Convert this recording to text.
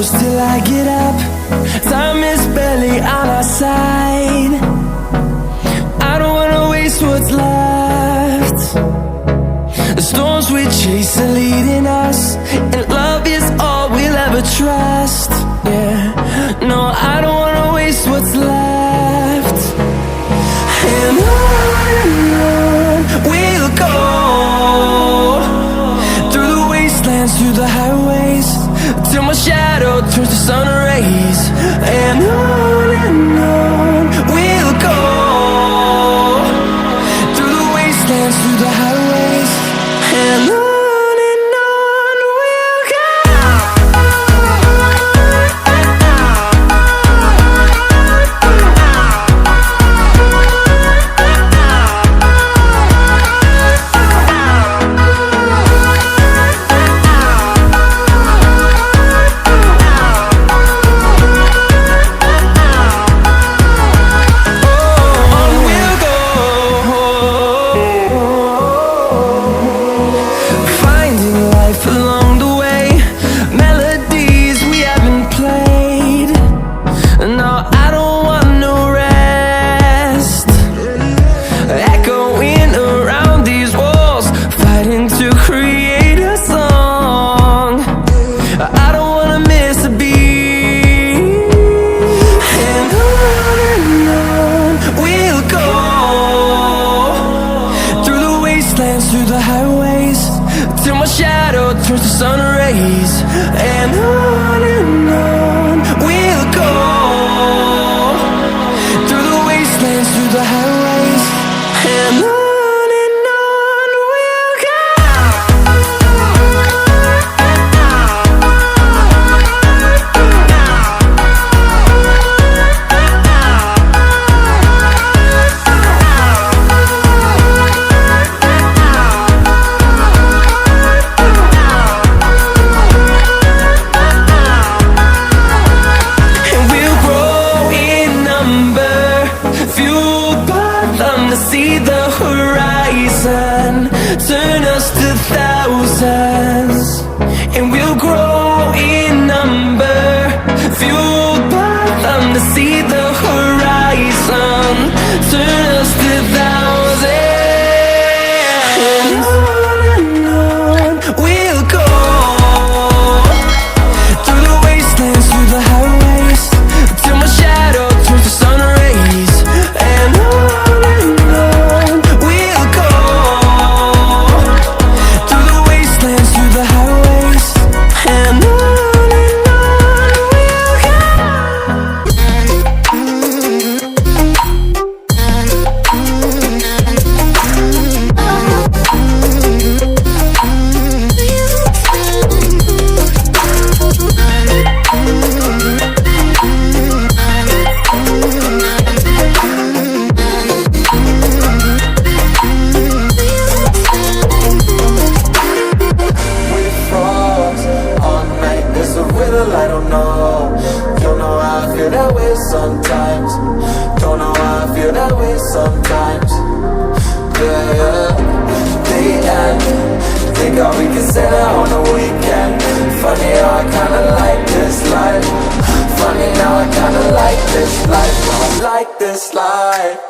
close till I get up. Time is barely on our side. I don't wanna waste what's left. The storms we chase are leading us, and love is all we'll ever trust. Yeah, no, I don't wanna waste what's left. And on we'll go, through the wastelands, through the highways, till my shadow turns to sun rays. And on we'll go, through the wastelands, through the highways, and on we'll go. Along the way, melodies we haven't played. No, I don't want no rest. Echoing around these walls, fighting to create a song. I don't wanna miss a beat. And on we'll go, through the wastelands, through the highways, till my shadow turns to sun rays. And on we'll go, through the wastelands, through the highways, and on we'll go. See the horizon, turn us to thousands, and we'll grow in number, fueled by them. To see the horizon, turn us to thousands, and on we'll go, through the wastelands, through the highways, till my shadow turns to sun rays. And I don't know, don't know how I feel that way sometimes. Don't know how I feel that way sometimes. Yeah, yeah. The end. Think how we can say that on the weekend. Funny how I kinda like this life. Funny how I kinda like this life. I like this life.